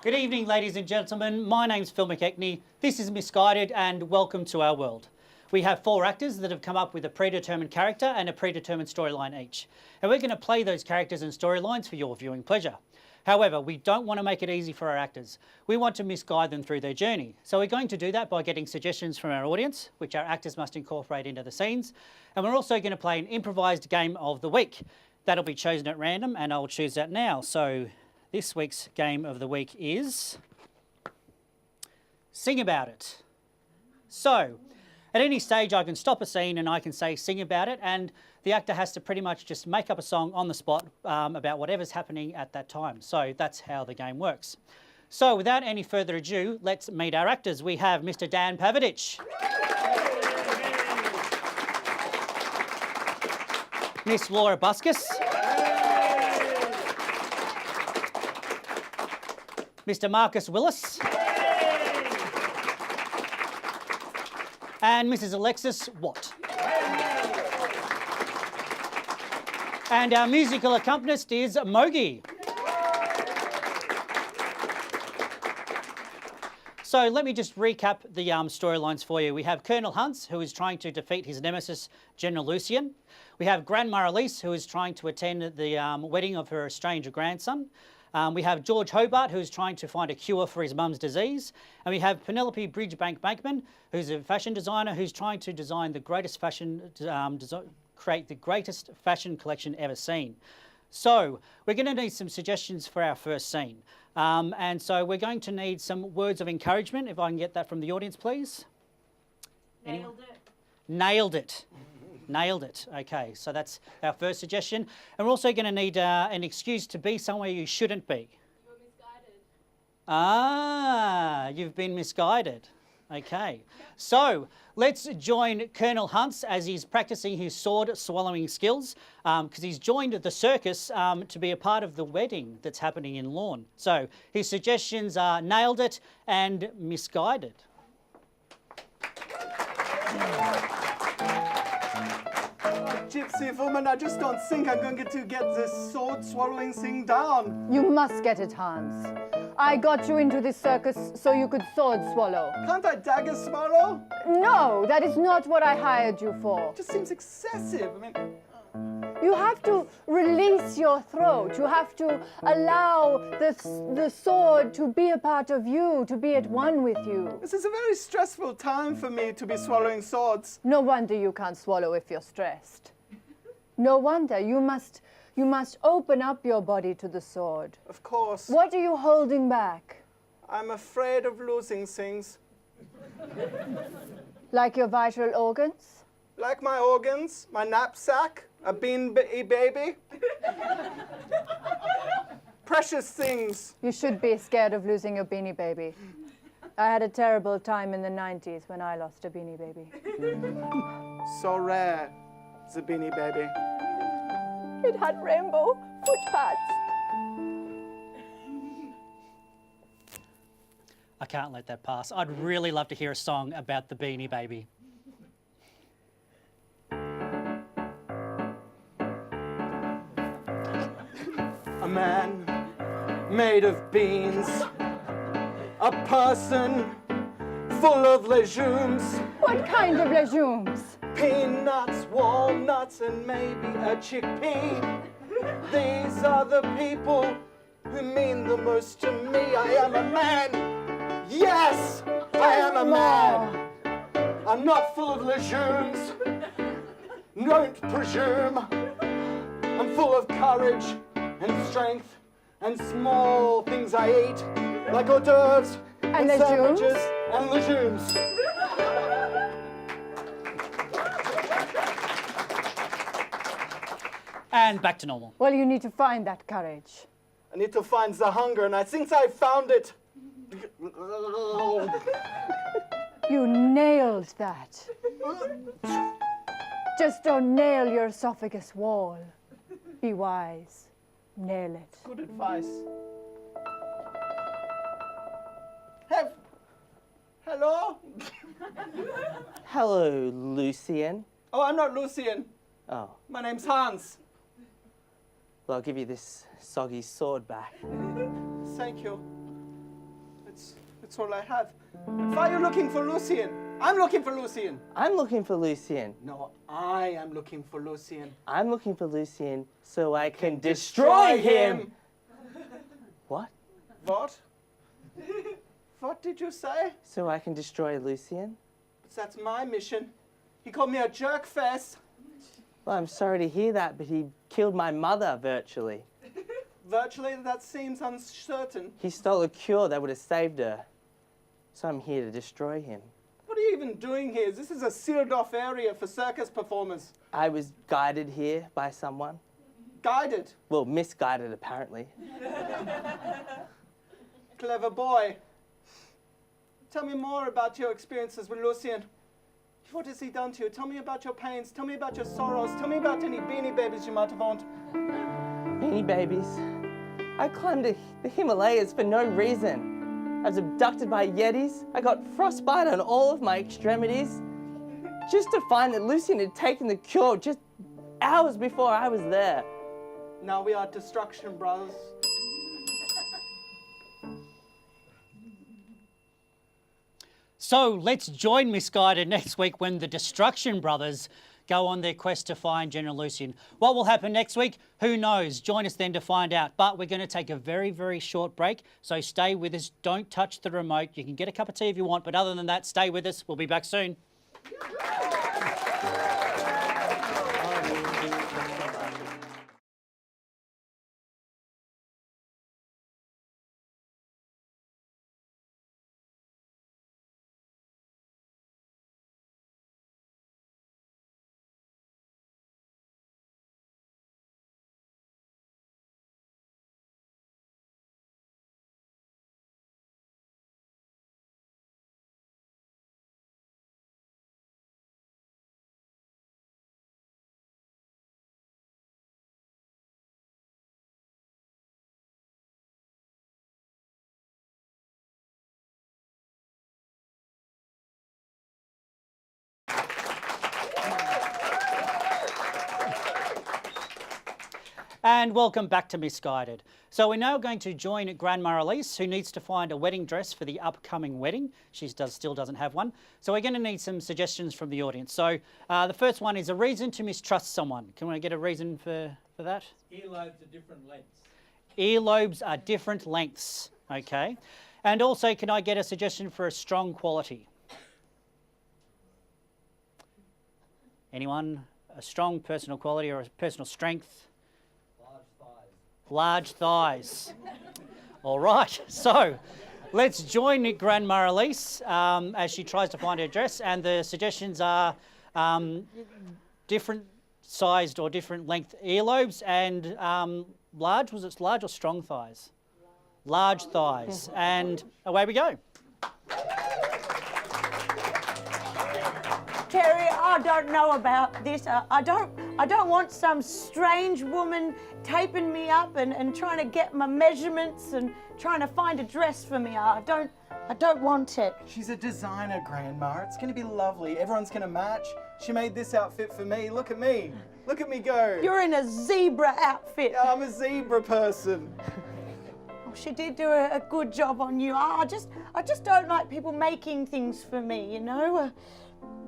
Good evening, ladies and gentlemen. My name's Phil McKechnie. This is Misguided, and welcome to our world. We have 4 actors that have come up with a predetermined character and a predetermined storyline each. And we're going to play those characters and storylines for your viewing pleasure. However, we don't want to make it easy for our actors. We want to misguide them through their journey. So we're going to do that by getting suggestions from our audience, which our actors must incorporate into the scenes. And we're also going to play an improvised game of the week. That'll be chosen at random, and I'll choose that now. So this week's game of the week is Sing About It. So at any stage I can stop a scene and I can say sing about it, and the actor has to pretty much just make up a song on the spot about whatever's happening at that time. So that's how the game works. So without any further ado, let's meet our actors. We have Mr. Dan Pavadich. Miss Laura Buskus. Mr. Marcus Willis. And Mrs. Alexis Watt. And our musical accompanist is Mogi. So let me just recap the storylines for you. We have Colonel Hunts, who is trying to defeat his nemesis, General Lucien. We have Grandma Elise, who is trying to attend the wedding of her estranged grandson. We have George Hobart, who's trying to find a cure for his mum's disease. And we have Penelope Bridgebank Bankman, who's a fashion designer who's trying to design the greatest create the greatest fashion collection ever seen. So we're going to need some suggestions for our first scene. And so we're going to need some words of encouragement, if I can get that from the audience, please. Nailed it. Nailed it. Nailed it. Okay, so that's our first suggestion. And we're also going to need an excuse to be somewhere you shouldn't be. You were misguided. Ah, you've been misguided. Okay, so let's join Colonel Hunts as he's practicing his sword swallowing skills because he's joined the circus to be a part of the wedding that's happening in Lorne. So his suggestions are nailed it and misguided. Gypsy woman, I just don't think I'm going to get this sword swallowing thing down. You must get it, Hans. I got you into this circus so you could sword swallow. Can't I dagger swallow? No, that is not what I hired you for. It just seems excessive. I mean, You have to release your throat. You have to allow the sword to be a part of you, to be at one with you. this is a very stressful time for me to be swallowing swords. No wonder you can't swallow if you're stressed. No wonder. You must open up your body to the sword. Of course. What are you holding back? I'm afraid of losing things. Like your vital organs? Like my organs, my knapsack, a baby. Precious things. You should be scared of losing your Beanie Baby. I had a terrible time in the 90s when I lost a Beanie Baby. So rare, the Beanie Baby. It had rainbow foot pads. I can't let that pass. I'd really love to hear a song about the Beanie Baby. A man made of beans. A person full of legumes. What kind of legumes? Peanuts, walnuts, and maybe a chickpea. These are the people who mean the most to me. I am a man. Yes, I am a man. I'm not full of legumes. Don't presume. I'm full of courage and strength and small things I eat, like hors d'oeuvres and legumes? sandwiches and legumes. And back to normal. Well, you need to find that courage. I need to find the hunger, and I think I found it. You nailed that. Just don't nail your esophagus wall. Be wise. Nail it. Good advice. Hello? Hello, Lucien. Oh, I'm not Lucien. Oh, My name's Hans. well, I'll give you this soggy sword back. Thank you. It's all I have. Why are you looking for Lucien? I'm looking for Lucien. I'm looking for Lucien. No, I am looking for Lucien. I'm looking for Lucien so I can destroy him. What? What? What did you say? So I can destroy Lucien? That's my mission. He called me a jerk face. Well, I'm sorry to hear that, but he killed my mother virtually. Virtually, that seems uncertain. He stole a cure that would have saved her. So I'm here to destroy him. What are you even doing here? This is a sealed off area for circus performers. I was guided here by someone. Guided. Well, misguided apparently. Clever boy. Tell me more about your experiences with Lucien. What has he done to you? Tell me about your pains. Tell me about your sorrows. Tell me about any beanie babies you might have owned. Beanie babies. I climbed the Himalayas for no reason. I was abducted by yetis. I got frostbite on all of my extremities. Just to find that Lucien had taken the cure just hours before I was there. Now we are destruction brothers. So let's join Misguided next week when the Destruction Brothers go on their quest to find General Lucien. What will happen next week? Who knows? Join us then to find out. But we're going to take a very, very short break, so stay with us. Don't touch the remote. You can get a cup of tea if you want, but other than that, stay with us. We'll be back soon. And welcome back to Misguided. So we're now going to join Grandma Elise, who needs to find a wedding dress for the upcoming wedding. She still doesn't have one. So we're going to need some suggestions from the audience. So the first one is a reason to mistrust someone. Can we get a reason for that? Earlobes are different lengths. Earlobes are different lengths. Okay. And also, can I get a suggestion for a strong quality? Anyone? A strong personal quality or a personal strength? Large thighs. All right, so let's join Grandma Elise as she tries to find her dress, and the suggestions are different sized or different length earlobes and large, was it large or strong thighs? Large thighs, and away we go. Terry, I don't know about this. I don't want some strange woman taping me up and trying to get my measurements and trying to find a dress for me. I don't want it. She's a designer, Grandma. It's going to be lovely. Everyone's going to match. She made this outfit for me. Look at me. Look at me go. You're in a zebra outfit. I'm a zebra person. Oh, she did do a good job on you. I just don't like people making things for me, you know.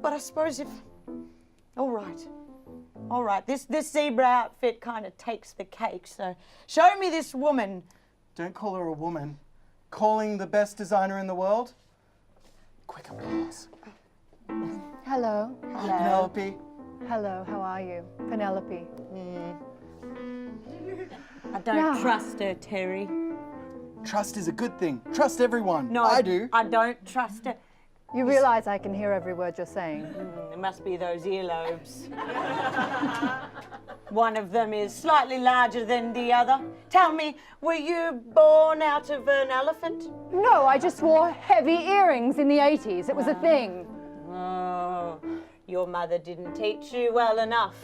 But I suppose if... All right. This zebra outfit kind of takes the cake. So show me this woman. Don't call her a woman. Calling the best designer in the world? Quick applause. Hello. Penelope. Hello, how are you? Penelope. I don't trust her, Terry. Trust is a good thing. Trust everyone. No, I do. I don't trust her. You realise I can hear every word you're saying. It must be those earlobes. One of them is slightly larger than the other. Tell me, were you born out of an elephant? No, I just wore heavy earrings in the 80s. It was a thing. Oh, your mother didn't teach you well enough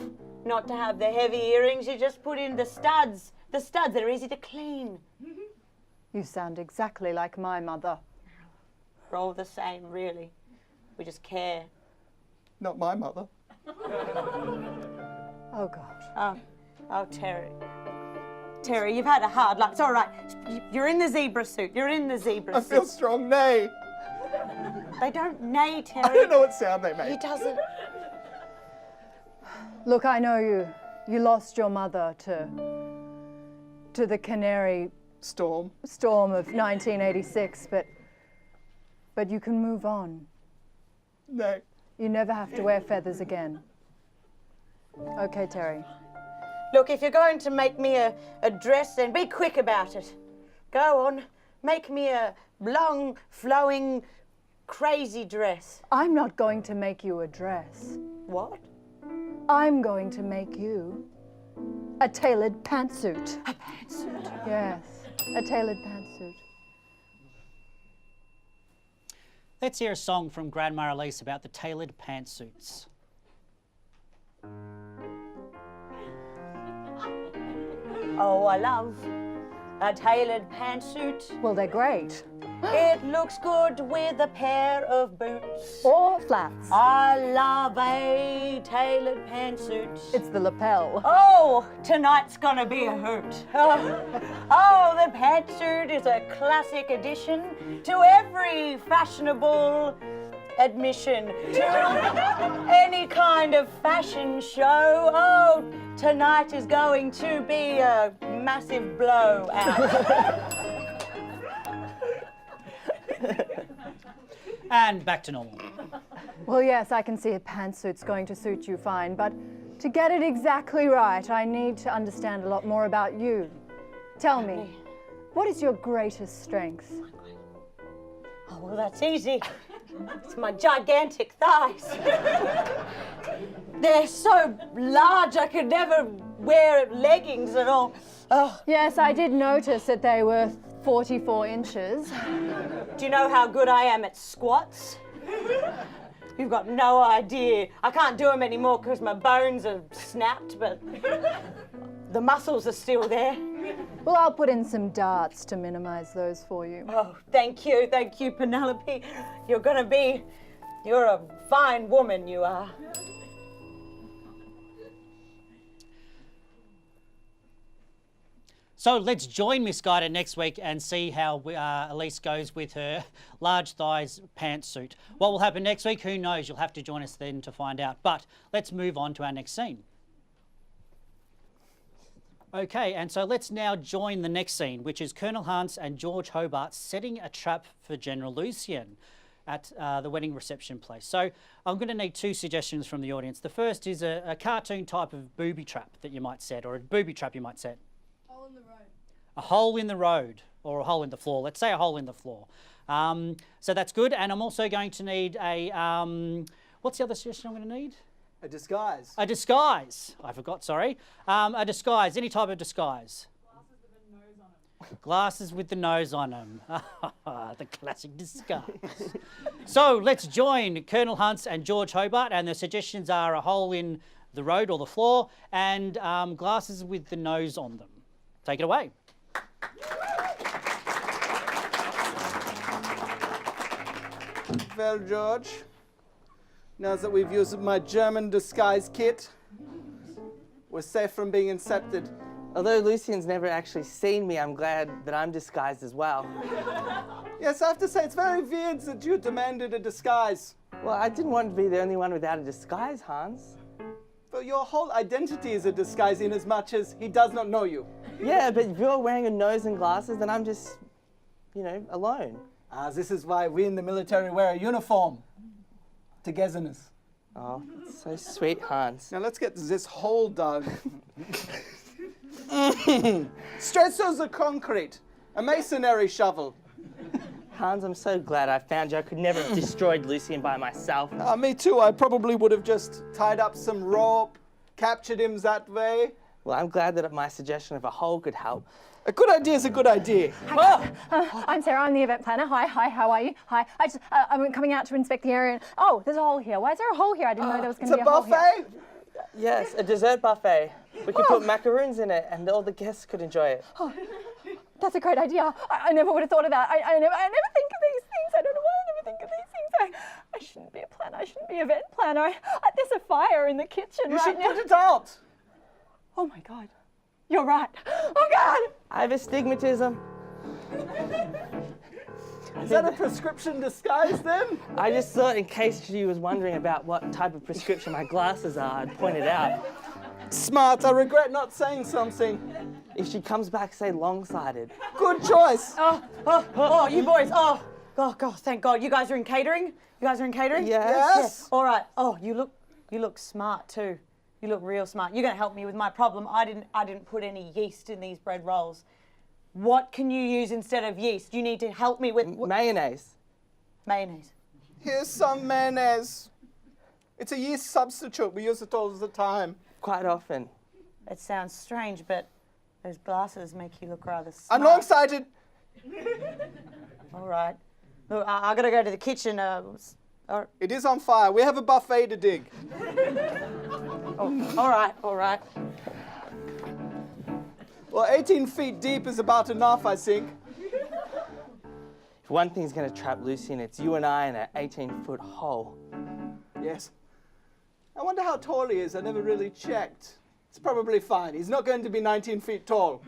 not to have the heavy earrings. You just put in the studs. The studs, they're easy to clean. You sound exactly like my mother. We're all the same, really. We just care. Not my mother. Oh, God. Oh, Terry. Terry, you've had a hard life. It's all right. You're in the zebra suit. You're in the zebra I suit. feel strong, nay. They don't neigh, Terry. I don't know what sound they He make. doesn't. Look, I know you. You lost your mother to the Canary Storm. storm of 1986, but you can move on. No. You never have to wear feathers again. Okay, Terry. Look, if you're going to make me a dress, then be quick about it. Go on, make me a long, flowing, crazy dress. I'm not going to make you a dress. What? I'm going to make you a tailored pantsuit. A pantsuit? Yes, a tailored pantsuit. Let's hear a song from Grandma Elise about the tailored pantsuits. Oh, I love a tailored pantsuit. Well, they're great. It looks good with a pair of boots. Or flats. I love a tailored pantsuit. It's the lapel. Oh, tonight's gonna be a hoot. Oh, the pantsuit is a classic addition to every fashionable admission to any kind of fashion show. Oh, tonight is going to be a massive blowout. And back to normal. Well, yes, I can see a pantsuit's going to suit you fine, but to get it exactly right, I need to understand a lot more about you. Tell me, what is your greatest strength? Oh, well, that's easy. It's my gigantic thighs. They're so large I could never wear leggings at all. Oh, Yes, I did notice that they were 44 inches. do you know how good I am at squats? You've got no idea. I can't do them anymore because my bones are snapped, but the muscles are still there. Well, I'll put in some darts to minimize those for you. Oh, thank you, Penelope. You're a fine woman, you are. So let's join Misguided next week and see how Elise goes with her large thighs pantsuit. What will happen next week? Who knows? You'll have to join us then to find out. But let's move on to our next scene. Okay, and so let's now join the next scene, which is Colonel Hans and George Hobart setting a trap for General Lucien at the wedding reception place. So I'm going to need two suggestions from the audience. The first is a cartoon type of booby trap that you might set, or a booby trap you might set. Hole in the road. A hole in the road, or a hole in the floor. Let's say a hole in the floor. So that's good. And I'm also going to need a, what's the other suggestion I'm going to need? A disguise. A disguise. I forgot, sorry. A disguise, any type of disguise. Glasses with the nose on them. The classic disguise. So let's join Colonel Hunt and George Hobart, and the suggestions are a hole in the road or the floor and glasses with the nose on them. Take it away. Well, George, now that we've used my German disguise kit, we're safe from being incepted. Although Lucien's never actually seen me, I'm glad that I'm disguised as well. Yes, I have to say, it's very weird that you demanded a disguise. Well, I didn't want to be the only one without a disguise, Hans. But your whole identity is a disguise in as much as he does not know you. Yeah, but if you're wearing a nose and glasses, then I'm just, alone. This is why we in the military wear a uniform. Togetherness. Oh, that's so sweet, Hans. Now let's get this hole dug. Stressors of concrete. A masonry shovel. Hans, I'm so glad I found you. I could never have destroyed Lucien by myself. Me too. I probably would have just tied up some rope, captured him that way. Well, I'm glad that my suggestion of a hole could help. A good idea is a good idea. I'm Sarah, I'm the event planner. Hi, how are you? Hi, I'm coming out to inspect the area. And, oh, there's a hole here. Why is there a hole here? I didn't know there was going to be a hole here. It's a buffet? Yes, a dessert buffet. We could put macaroons in it and all the guests could enjoy it. Oh, that's a great idea. I never would have thought of that. I never think of these things. I don't know why I never think of these things. I shouldn't be a planner. I shouldn't be an event planner. There's a fire in the kitchen You right should now. put it out. Oh my God. You're right. Oh, God! I have astigmatism. Is that a prescription disguise then? I just thought in case she was wondering about what type of prescription my glasses are, I'd point it out. Smart, I regret not saying something. If she comes back, say long-sighted. Good choice. Oh, you boys. Oh, God, thank God. You guys are in catering? You guys are in catering? Yes. All right. Oh, you look smart too. You look real smart. You're going to help me with my problem. I didn't put any yeast in these bread rolls. What can you use instead of yeast? You need to help me with Mayonnaise. mayonnaise. Here's some mayonnaise. It's a yeast substitute. We use it all the time. Quite often. It sounds strange, but those glasses make you look rather smart. I'm long-sighted. All right. Look, I got to go to the kitchen. It is on fire. We have a buffet to dig. All right. Well, 18 feet deep is about enough, I think. If one thing's going to trap Lucien, it's you and I in an 18-foot hole. Yes. I wonder how tall he is. I never really checked. It's probably fine. He's not going to be 19 feet tall.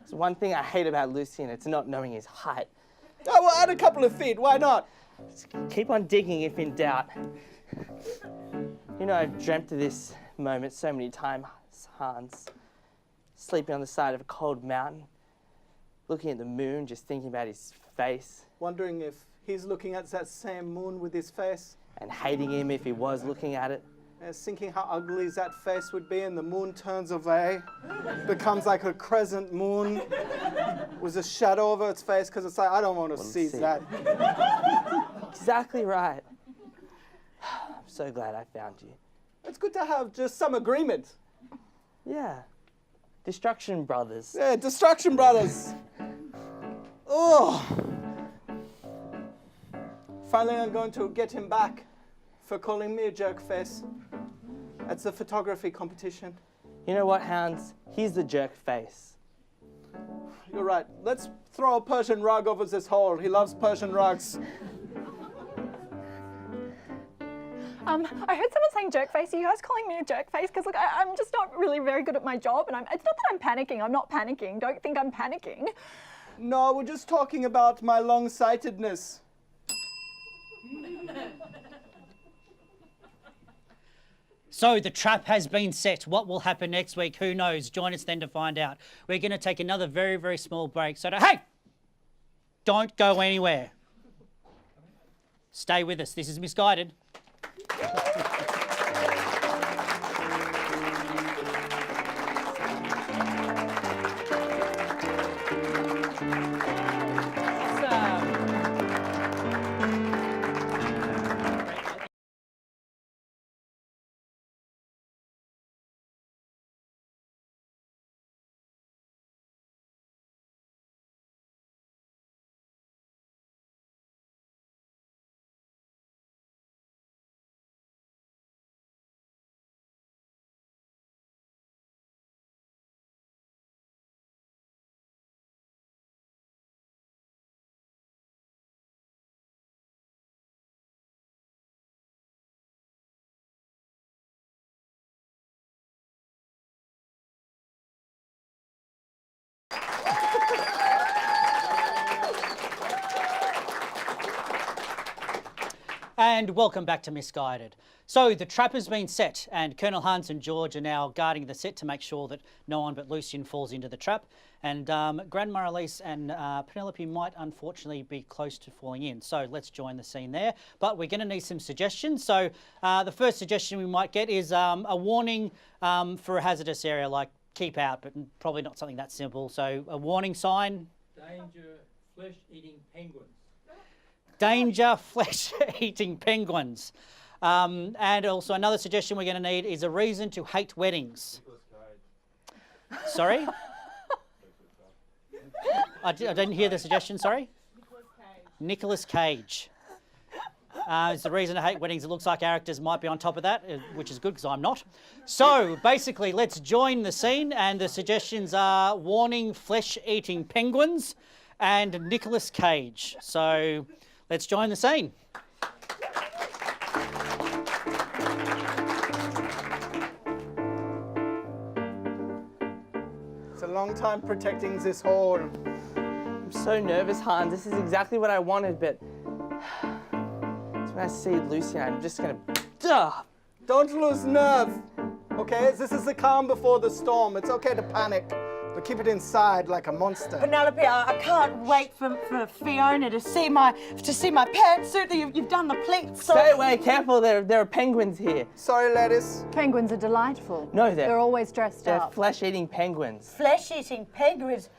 It's one thing I hate about Lucien, it's not knowing his height. Oh, well, add a couple of feet. Why not? Just keep on digging if in doubt. You know, I've dreamt of this moment so many times, Hans. Sleeping on the side of a cold mountain, looking at the moon, just thinking about his face. Wondering if he's looking at that same moon with his face. And hating him if he was looking at it. Thinking how ugly that face would be, and the moon turns away, becomes like a crescent moon with a shadow over its face, because it's like, I don't want to see that. Exactly right. I'm so glad I found you. It's good to have just some agreement. Yeah. Destruction Brothers. Yeah, Destruction Brothers. Oh. Finally, I'm going to get him back for calling me a jerk face at the photography competition. You know what, Hans? He's the jerk face. You're right. Let's throw a Persian rug over this hole. He loves Persian rugs. I heard someone saying jerk face. Are you guys calling me a jerk face? Because look, I'm just not really very good at my job, and it's not that I'm panicking. I'm not panicking. Don't think I'm panicking. No, we're just talking about my long-sightedness. So the trap has been set. What will happen next week? Who knows? Join us then to find out. We're going to take another very, very small break. So, hey, don't go anywhere. Stay with us. This is Misguided. And welcome back to Misguided. So the trap has been set, and Colonel Hans and George are now guarding the set to make sure that no one but Lucien falls into the trap. And Grandma Elise and Penelope might unfortunately be close to falling in. So let's join the scene there. But we're going to need some suggestions. So the first suggestion we might get is a warning for a hazardous area, like keep out, but probably not something that simple. So a warning sign. Danger, flesh-eating penguins. Danger, flesh-eating penguins. And also another suggestion we're going to need is a reason to hate weddings. Sorry? I didn't hear the suggestion, sorry? Nicolas Cage. It's the reason to hate weddings. It looks like our actors might be on top of that, which is good because I'm not. So basically, let's join the scene, and the suggestions are warning, flesh-eating penguins, and Nicolas Cage. So let's join the scene. long time protecting this hole. I'm so nervous, Hans. This is exactly what I wanted, but when I see Lucien, I'm just gonna. Don't lose nerve, okay? This is the calm before the storm. It's okay to panic, but keep it inside like a monster. Penelope, I can't wait for Fiona to see my pantsuit. You've done the pleats. So Stay away, careful. There are penguins here. Sorry, ladies. Penguins are delightful. No, They're always dressed they're up. flesh-eating penguins. flesh-eating penguins.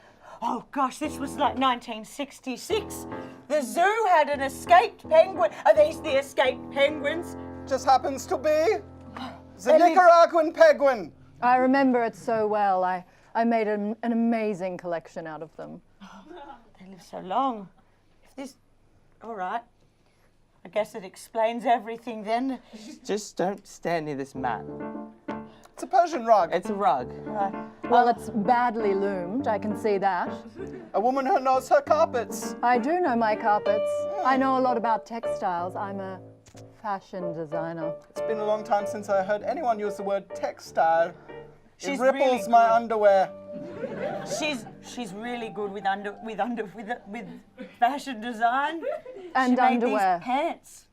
Oh gosh, this was like 1966. The zoo had an escaped penguin. Are these the escaped penguins? Just happens to be the It is- Nicaraguan penguin. I remember it so well. I made an amazing collection out of them. They live so long. If this, all right. I guess it explains everything then. Just don't stand near this mat. It's a Persian rug. It's a rug. Right. Well, it's badly loomed, I can see that. A woman who knows her carpets. I do know my carpets. I know a lot about textiles. I'm a fashion designer. It's been a long time since I heard anyone use the word textile. She's It ripples really my good. underwear. She's really good with fashion design. And she made underwear. These pants.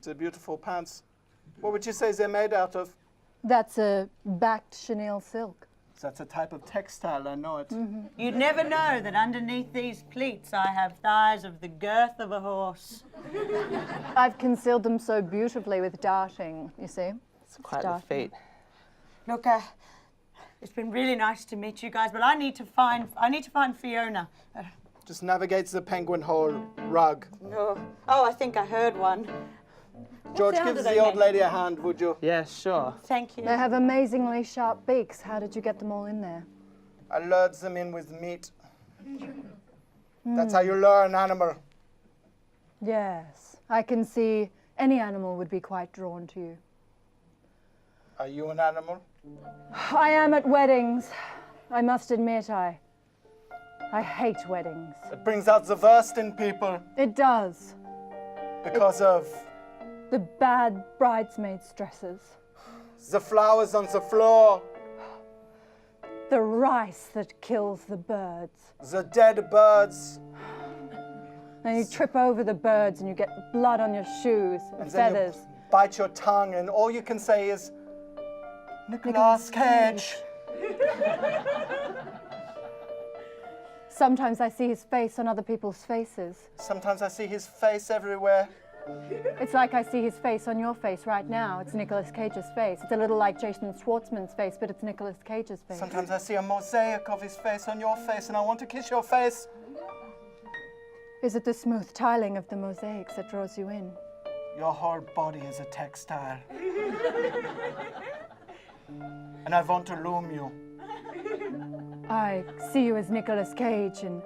They're beautiful pants. What would you say they're made out of? That's a backed chenille silk. That's a type of textile, I know it. You'd never know that underneath these pleats I have thighs of the girth of a horse. I've concealed them so beautifully with darting, you see. It's quite the Dark. feat. Look, it's been really nice to meet you guys, but I need to find Fiona. Just navigates the penguin hole rug. Oh, I think I heard one. George, sound give do the they old make? lady a hand, would you? Yeah, sure. Thank you. They have amazingly sharp beaks. How did you get them all in there? I lured them in with meat. That's how you lure an animal. Yes, I can see any animal would be quite drawn to you. Are you an animal? I am at weddings. I must admit, I hate weddings. It brings out the worst in people It does. because of The bad bridesmaids' dresses. the flowers on the floor, The rice that kills the birds. the dead birds, And you trip over the birds and you get blood on your shoes and and then feathers. you bite your tongue, and all you can say is, Nicolas Cage. Sometimes I see his face on other people's faces. Sometimes I see his face everywhere. It's like I see his face on your face right now. It's Nicolas Cage's face. It's a little like Jason Schwartzman's face, but it's Nicolas Cage's face. Sometimes I see a mosaic of his face on your face, and I want to kiss your face. Is it the smooth tiling of the mosaics that draws you in? Your whole body is a textile. And I want to loom you. I see you as Nicolas Cage in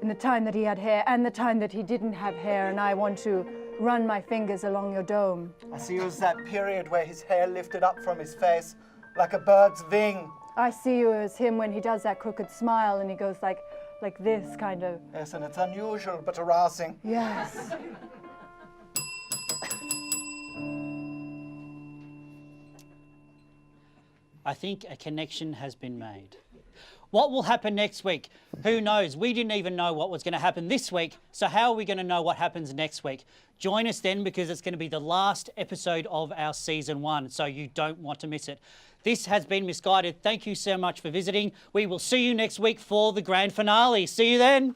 the time that he had hair and the time that he didn't have hair, and I want to run my fingers along your dome. I see you as that period where his hair lifted up from his face like a bird's wing. I see you as him when he does that crooked smile and he goes like this, kind of. Yes, and it's unusual but arousing. Yes. I think a connection has been made. What will happen next week? Who knows? We didn't even know what was going to happen this week, so how are we going to know what happens next week? Join us then, because it's going to be the last episode of our season 1, so you don't want to miss it. This has been Misguided. Thank you so much for visiting. We will see you next week for the grand finale. See you then.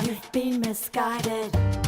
You've been misguided.